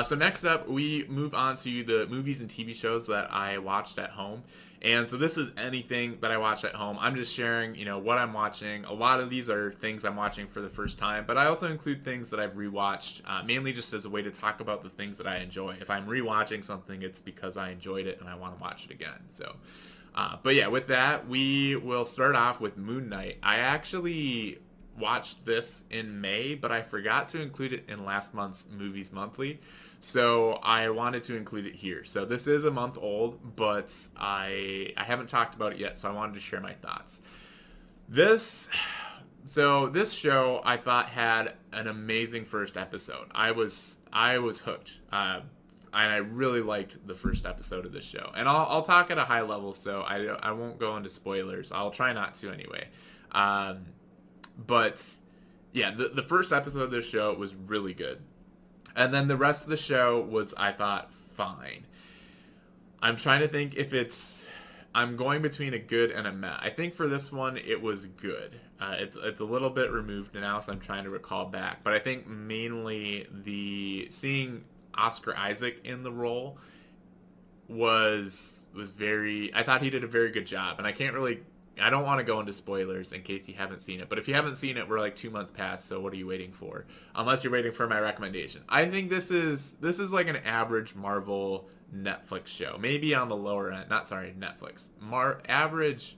So next up, we move on to the movies and TV shows that I watched at home. And so this is anything that I watched at home. I'm just sharing, what I'm watching. A lot of these are things I'm watching for the first time, but I also include things that I've rewatched, mainly just as a way to talk about the things that I enjoy. If I'm rewatching something, it's because I enjoyed it and I want to watch it again. So, but yeah, with that, we will start off with Moon Knight. I actually watched this in May, but I forgot to include it in last month's Movies Monthly. So I wanted to include it here. So this is a month old, but I haven't talked about it yet, so I wanted to share my thoughts. This this show I thought had an amazing first episode. I was hooked. And I really liked the first episode of this show. And I'll talk at a high level, so I won't go into spoilers. I'll try not to anyway. But yeah, the first episode of this show was really good. And then the rest of the show was, I thought, fine. I'm trying to think if I'm going between a good and a meh. I think for this one, it was good. It's a little bit removed now, so I'm trying to recall back. But I think mainly seeing Oscar Isaac in the role was very. I thought he did a very good job, and I don't want to go into spoilers in case you haven't seen it. But if you haven't seen it, we're like 2 months past, so what are you waiting for? Unless you're waiting for my recommendation. I think this is like an average Marvel Netflix show, maybe on the lower end. Not sorry, Netflix. Average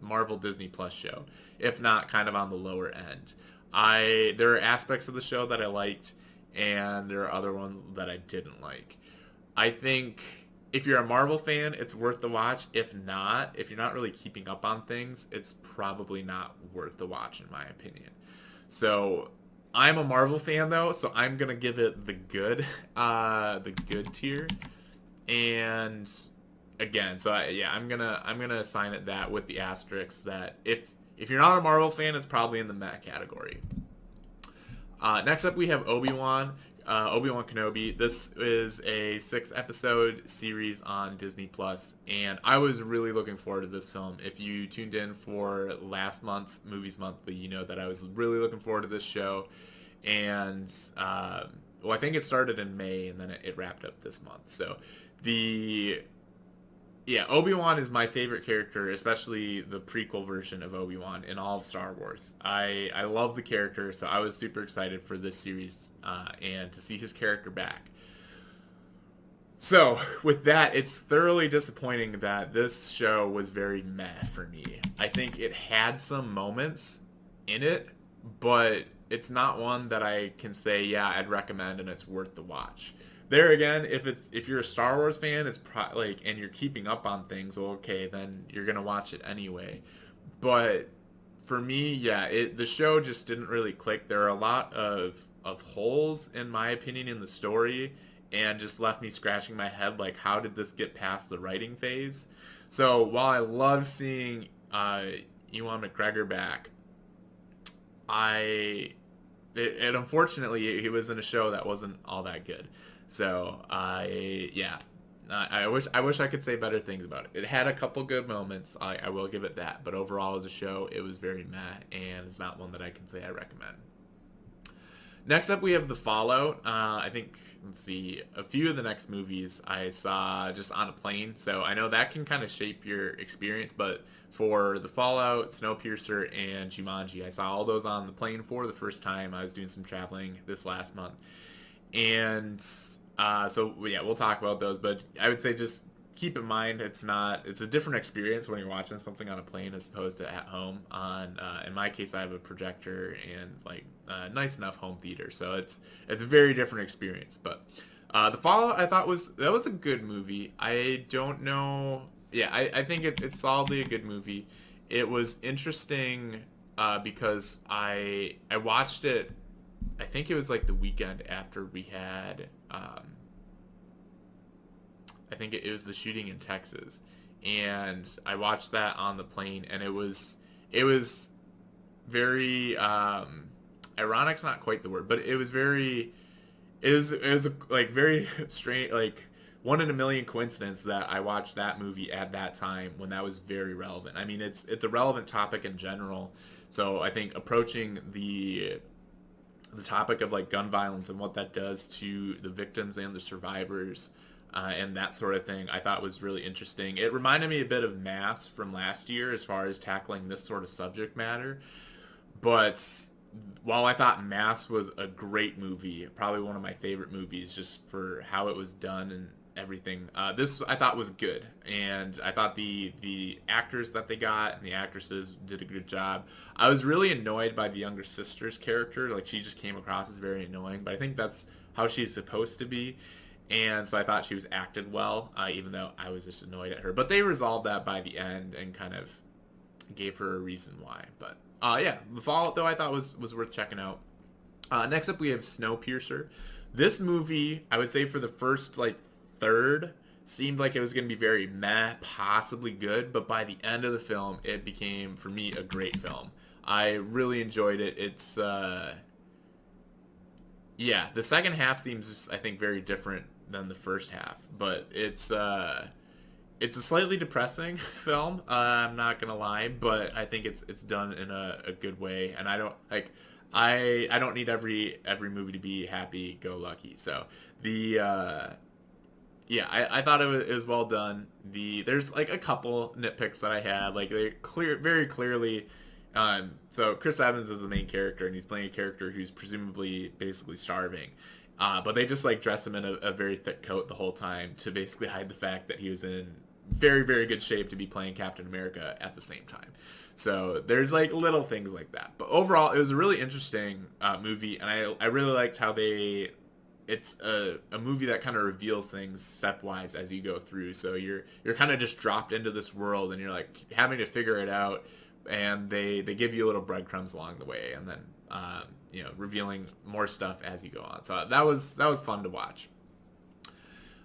Marvel Disney Plus show, if not kind of on the lower end. There are aspects of the show that I liked, and there are other ones that I didn't like. I think if you're a Marvel fan, it's worth the watch. If you're not really keeping up on things, it's probably not worth the watch in my opinion. So I'm a Marvel fan though, so I'm gonna give it the good tier. And again, I'm gonna assign it that with the asterisk that if you're not a Marvel fan, it's probably in the meh category. Next up, we have Obi-Wan Kenobi. This is a 6-episode series on Disney Plus, and I was really looking forward to this film. If you tuned in for last month's Movies Monthly, you know that I was really looking forward to this show. And I think it started in May, and then it wrapped up this month. So Obi-Wan is my favorite character, especially the prequel version of Obi-Wan in all of Star Wars. I love the character, so I was super excited for this series and to see his character back. So, with that, it's thoroughly disappointing that this show was very meh for me. I think it had some moments in it, but it's not one that I can say, yeah, I'd recommend and it's worth the watch. There again, if you're a Star Wars fan, and you're keeping up on things, well, okay, then you're gonna watch it anyway. But for me, yeah, the show just didn't really click. There are a lot of holes in my opinion in the story, and just left me scratching my head like, how did this get past the writing phase? So while I love seeing Ewan McGregor back, unfortunately he was in a show that wasn't all that good. So I wish I could say better things about it. It had a couple good moments. I will give it that. But overall, as a show, it was very meh, and it's not one that I can say I recommend. Next up, we have The Fallout. I think, let's see, a few of the next movies I saw just on a plane. So I know that can kind of shape your experience. But for The Fallout, Snowpiercer, and Jumanji, I saw all those on the plane for the first time. I was doing some traveling this last month. And we'll talk about those, but I would say just keep in mind it's a different experience when you're watching something on a plane as opposed to at home. In my case, I have a projector and nice enough home theater, so it's a very different experience. But The Fallout, I thought was a good movie. I don't know, I think it's solidly a good movie. It was interesting because I watched it. I think it was like the weekend after we had, I think it was the shooting in Texas, and I watched that on the plane, and it was very, ironic's not quite the word, but it was very strange, like one in a million coincidence that I watched that movie at that time when that was very relevant. I mean, it's a relevant topic in general, so I think approaching the the topic of like gun violence and what that does to the victims and the survivors, and that sort of thing, I thought was really interesting. It reminded me a bit of Mass from last year as far as tackling this sort of subject matter. But while I thought Mass was a great movie, probably one of my favorite movies just for how it was done and everything, this I thought was good, and I thought the actors that they got and the actresses did a good job. I was really annoyed by the younger sister's character; like she just came across as very annoying, but I think that's how she's supposed to be. And so I thought she was acted well, even though I was just annoyed at her. But they resolved that by the end and kind of gave her a reason why. But yeah, the Fallout though I thought was worth checking out. Next up we have Snowpiercer. This movie, I would say for the first like third, seemed like it was going to be very meh, possibly good, but by the end of the film, it became for me a great film. I really enjoyed it. It's yeah, the second half seems I think very different than the first half, but it's a slightly depressing film. I'm not gonna lie, but I think it's done in a good way, and I don't like I don't need every movie to be happy go lucky. So the yeah, I thought it was well done. There's like a couple nitpicks that I had, like they very clearly. So Chris Evans is the main character, and he's playing a character who's presumably basically starving. But they just like dress him in a very thick coat the whole time to basically hide the fact that he was in very good shape to be playing Captain America at the same time. So there's like little things like that. But overall, it was a really interesting movie, and I really liked how it's a movie that kind of reveals things stepwise as you go through. So you're kind of just dropped into this world, and you're like having to figure it out, and they give you little breadcrumbs along the way, and then revealing more stuff as you go on. So that was fun to watch.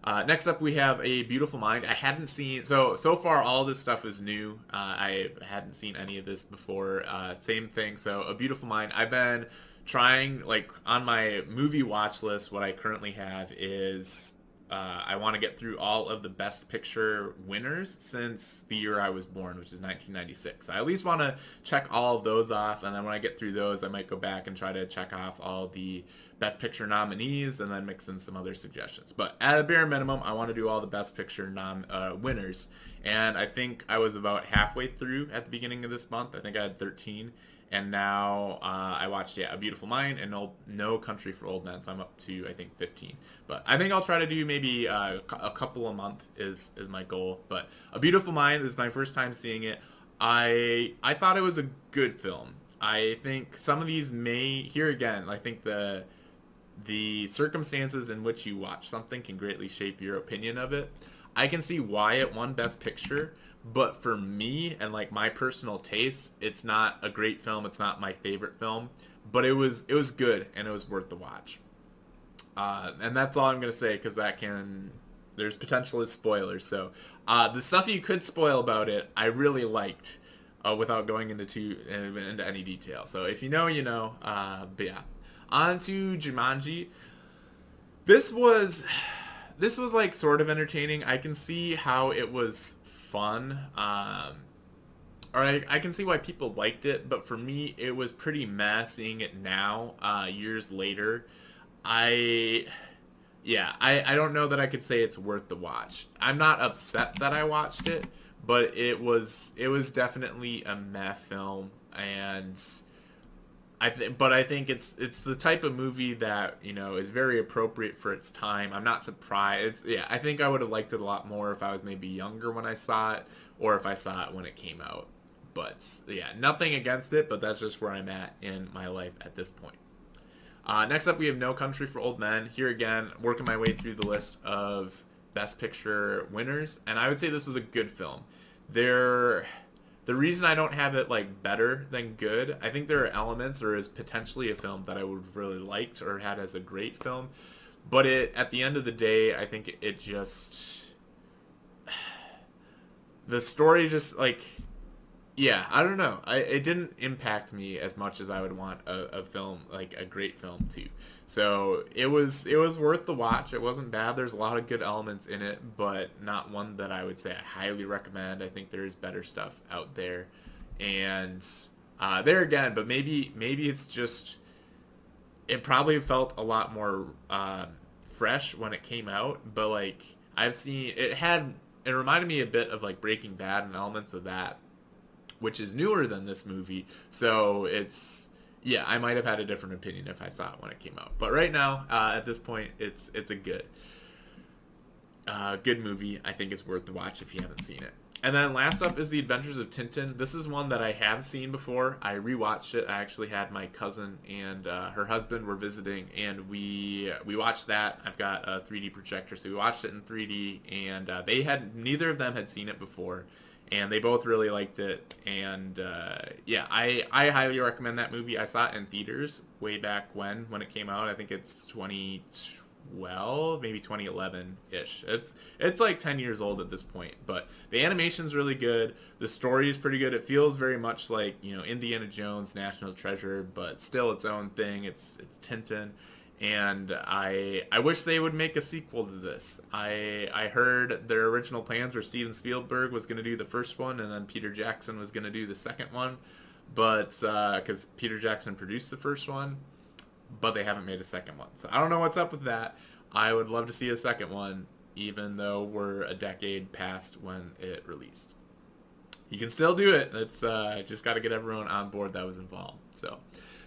Next up, we have A Beautiful Mind. I hadn't seen so far. All this stuff is new. I hadn't seen any of this before. Same thing. So A Beautiful Mind. I've been trying, like, on my movie watch list. What I currently have is I want to get through all of the Best Picture winners since the year I was born, which is 1996. I at least want to check all of those off, and then when I get through those, I might go back and try to check off all the Best Picture nominees and then mix in some other suggestions. But at a bare minimum, I want to do all the Best Picture winners, and I think I was about halfway through at the beginning of this month. I think I had 13. And now I watched A Beautiful Mind and No Country for Old Men, so I'm up to I think 15. But I think I'll try to do maybe a couple a month is my goal. But A Beautiful Mind is my first time seeing it. I thought it was a good film. I think some of these here again. I think the circumstances in which you watch something can greatly shape your opinion of it. I can see why it won Best Picture. But for me and like my personal taste, it's not a great film. It's not my favorite film, but it was good and it was worth the watch. And that's all I'm gonna say because there's potential as spoilers. So the stuff you could spoil about it, I really liked, without going into any detail. So if you know, you know. But yeah, on to Jumanji. This was like sort of entertaining. I can see how it was fun, or I can see why people liked it, but for me it was pretty meh seeing it now, years later. I don't know that I could say it's worth the watch. I'm not upset that I watched it, but it was definitely a meh film, and I think it's the type of movie that is very appropriate for its time. I'm not surprised. I think I would have liked it a lot more if I was maybe younger when I saw it, or if I saw it when it came out. But yeah, nothing against it, but that's just where I'm at in my life at this point. Next up, we have No Country for Old Men. Here again, working my way through the list of Best Picture winners, and I would say this was a good film. The reason I don't have it like better than good, I think there are elements, or is potentially a film that I would have really liked or had as a great film, but at the end of the day, I think it just the story just like I don't know. It didn't impact me as much as I would want a film, like a great film to. So it was worth the watch. It wasn't bad. There's a lot of good elements in it, but not one that I would say I highly recommend. I think there is better stuff out there. And there again, but maybe it's just it probably felt a lot more fresh when it came out, but like I've seen it reminded me a bit of like Breaking Bad and elements of that, which is newer than this movie. So it's yeah, I might have had a different opinion if I saw it when it came out. But right now, at this point, it's a good movie. I think it's worth the watch if you haven't seen it. And then last up is The Adventures of Tintin. This is one that I have seen before. I rewatched it. I actually had my cousin and her husband were visiting, and we watched that. I've got a 3D projector, so we watched it in 3D, and neither of them had seen it before, and they both really liked it. And yeah, I highly recommend that movie. I saw it in theaters way back when it came out. I think it's 2012, maybe 2011 ish. It's like 10 years old at this point, but the animation's really good. The story is pretty good. It feels very much like, you know, Indiana Jones, National Treasure, but still its own thing. It's Tintin, and I wish they would make a sequel to this. I heard their original plans were Steven Spielberg was going to do the first one, and then Peter Jackson was going to do the second one, but because Peter Jackson produced the first one, but they haven't made a second one. So I don't know what's up with that. I would love to see a second one, even though we're a decade past when it released. You can still do it. It's just got to get everyone on board that was involved. So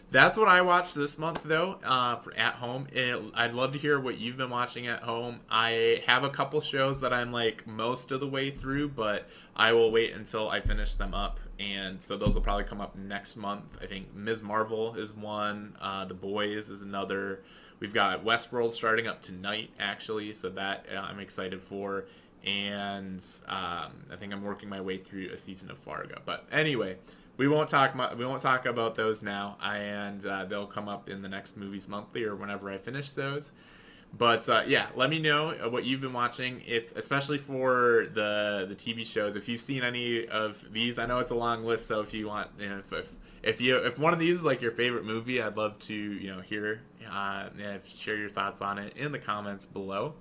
that's what I watched this month, though, for at home. I'd love to hear what you've been watching at home. I have a couple shows that I'm like most of the way through, but I will wait until I finish them up. And so those will probably come up next month. I think Ms. Marvel is one. The Boys is another. We've got Westworld starting up tonight, actually, so that I'm excited for. And I think I'm working my way through a season of Fargo. But anyway, we won't talk about those now, and they'll come up in the next Movies Monthly or whenever I finish those. But yeah, let me know what you've been watching, if especially for the TV shows. If you've seen any of these, I know it's a long list. So if you want, you know, if one of these is like your favorite movie, I'd love to hear share your thoughts on it in the comments below.